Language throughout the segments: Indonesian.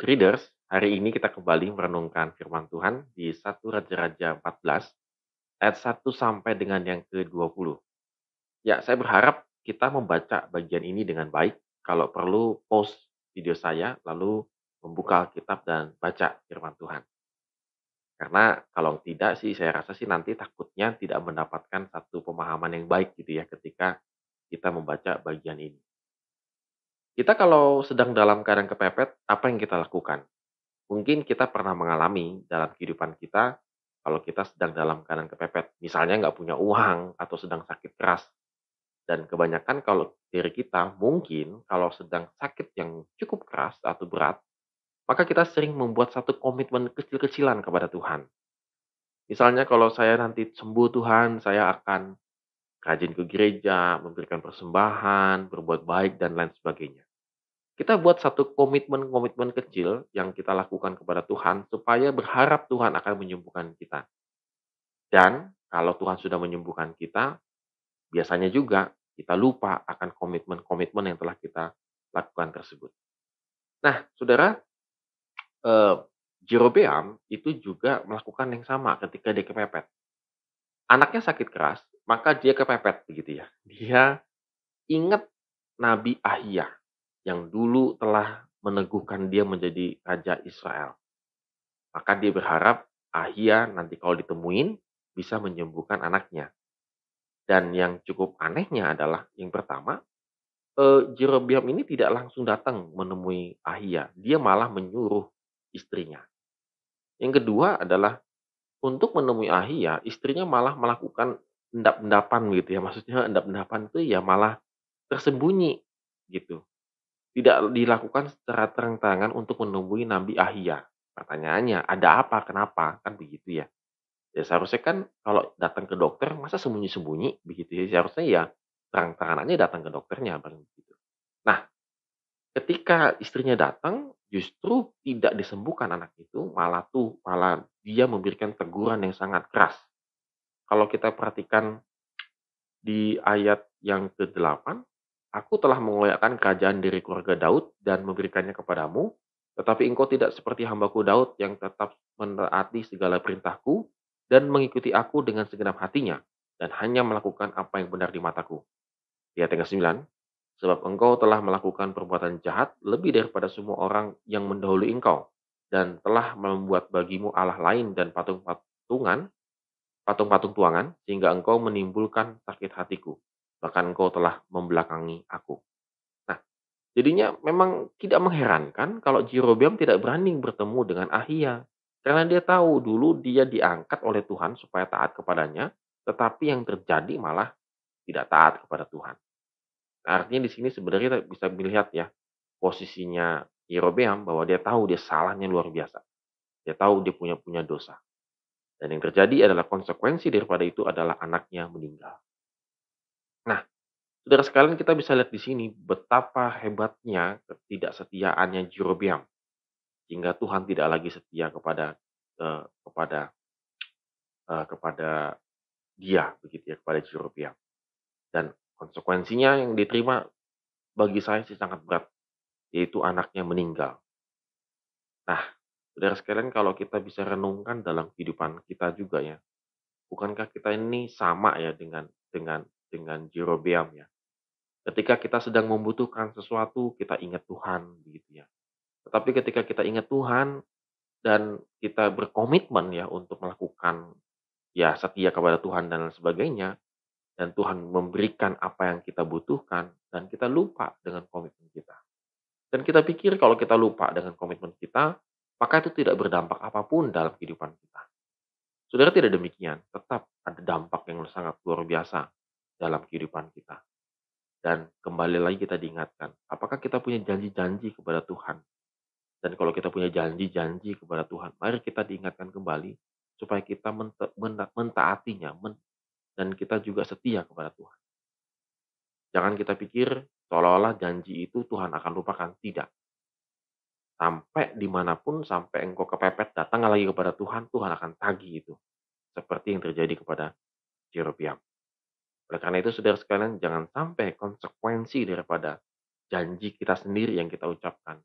Good Readers, hari ini kita kembali merenungkan firman Tuhan di 1 Raja-Raja 14 ayat 1 sampai dengan yang ke-20. Ya, saya berharap kita membaca bagian ini dengan baik. Kalau perlu, pause video saya, lalu membuka Alkitab dan baca firman Tuhan. Karena kalau tidak sih, saya rasa sih nanti takutnya tidak mendapatkan satu pemahaman yang baik gitu ya ketika kita membaca bagian ini. Kita kalau sedang dalam keadaan kepepet, apa yang kita lakukan? Mungkin kita pernah mengalami dalam kehidupan kita, kalau kita sedang dalam keadaan kepepet, misalnya nggak punya uang atau sedang sakit keras. Dan kebanyakan kalau diri kita, mungkin kalau sedang sakit yang cukup keras atau berat, maka kita sering membuat satu komitmen kecil-kecilan kepada Tuhan. Misalnya kalau saya nanti sembuh Tuhan, saya akan rajin ke gereja, memberikan persembahan, berbuat baik, dan lain sebagainya. Kita buat satu komitmen-komitmen kecil yang kita lakukan kepada Tuhan supaya berharap Tuhan akan menyembuhkan kita. Dan kalau Tuhan sudah menyembuhkan kita, biasanya juga kita lupa akan komitmen-komitmen yang telah kita lakukan tersebut. Nah, saudara, eh, Jerobeam itu juga melakukan yang sama ketika dia kepepet. Anaknya sakit keras, maka dia kepepet begitu ya. Dia ingat Nabi Ahia yang dulu telah meneguhkan dia menjadi raja Israel. Maka dia berharap Ahia nanti kalau ditemuin bisa menyembuhkan anaknya. Dan yang cukup anehnya adalah yang pertama, Jerobeam ini tidak langsung datang menemui Ahia, dia malah menyuruh istrinya. Yang kedua adalah untuk menemui Ahia, istrinya malah melakukan endap-endapan gitu ya, maksudnya endap-endapan itu ya malah tersembunyi gitu. Tidak dilakukan secara terang-terangan untuk menemui Nabi Ahia. Pertanyaannya, ada apa? Kenapa? Kan begitu ya. Ya seharusnya kan kalau datang ke dokter masa sembunyi-sembunyi begitu ya. Seharusnya ya terang-terangan aja datang ke dokternya bareng begitu. Nah, ketika istrinya datang justru tidak disembuhkan anak itu, malah dia memberikan teguran yang sangat keras. Kalau kita perhatikan di ayat yang ke-8, "Aku telah mengoyakkan kerajaan dari keluarga Daud dan memberikannya kepadamu, tetapi engkau tidak seperti hambaku Daud yang tetap menaati segala perintahku dan mengikuti aku dengan segenap hatinya, dan hanya melakukan apa yang benar di mataku." Ayat yang ke-9, "Sebab engkau telah melakukan perbuatan jahat lebih daripada semua orang yang mendahului engkau, dan telah membuat bagimu Allah lain dan patung-patung tuangan, sehingga engkau menimbulkan sakit hatiku. Bahkan engkau telah membelakangi aku." Nah, jadinya memang tidak mengherankan kalau Jerobeam tidak berani bertemu dengan Ahia. Karena dia tahu dulu dia diangkat oleh Tuhan supaya taat kepadanya, tetapi yang terjadi malah tidak taat kepada Tuhan. Nah, artinya di sini sebenarnya kita bisa melihat ya, posisinya Yerobeam bahwa dia tahu dia salahnya luar biasa. Dia tahu dia punya punya dosa. Dan yang terjadi adalah konsekuensi daripada itu adalah anaknya meninggal. Nah, saudara sekalian kita bisa lihat di sini betapa hebatnya ketidaksetiaannya Jerobeam hingga Tuhan tidak lagi setia kepada eh, kepada kepada dia begitu ya, kepada Jerobeam. Dan konsekuensinya yang diterima bagi saya sih sangat berat, yaitu anaknya meninggal. Nah, saudara sekalian kalau kita bisa renungkan dalam kehidupan kita juga ya, bukankah kita ini sama ya dengan Jerobeam ya? Ketika kita sedang membutuhkan sesuatu, kita ingat Tuhan begitu ya. Tetapi ketika kita ingat Tuhan dan kita berkomitmen ya untuk melakukan ya setia kepada Tuhan dan lain sebagainya, dan Tuhan memberikan apa yang kita butuhkan dan kita lupa dengan komitmen kita. Dan kita pikir kalau kita lupa dengan komitmen kita, maka itu tidak berdampak apapun dalam kehidupan kita. Saudara tidak demikian, tetap ada dampak yang sangat luar biasa dalam kehidupan kita. Dan kembali lagi kita diingatkan, apakah kita punya janji-janji kepada Tuhan? Dan kalau kita punya janji-janji kepada Tuhan, mari kita diingatkan kembali supaya kita mentaatinya dan kita juga setia kepada Tuhan. Jangan kita pikir seolah-olah janji itu Tuhan akan lupakan. Tidak. Sampai dimanapun, sampai engkau kepepet, datang lagi kepada Tuhan, Tuhan akan tagih itu. Seperti yang terjadi kepada Jerobeam. Oleh karena itu, saudara sekalian, jangan sampai konsekuensi daripada janji kita sendiri yang kita ucapkan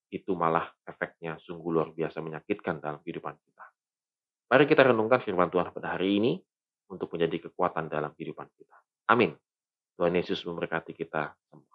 itu malah efeknya sungguh luar biasa menyakitkan dalam kehidupan kita. Mari kita renungkan firman Tuhan pada hari ini untuk menjadi kekuatan dalam kehidupan kita. Amin. Tuhan Yesus memberkati kita semua.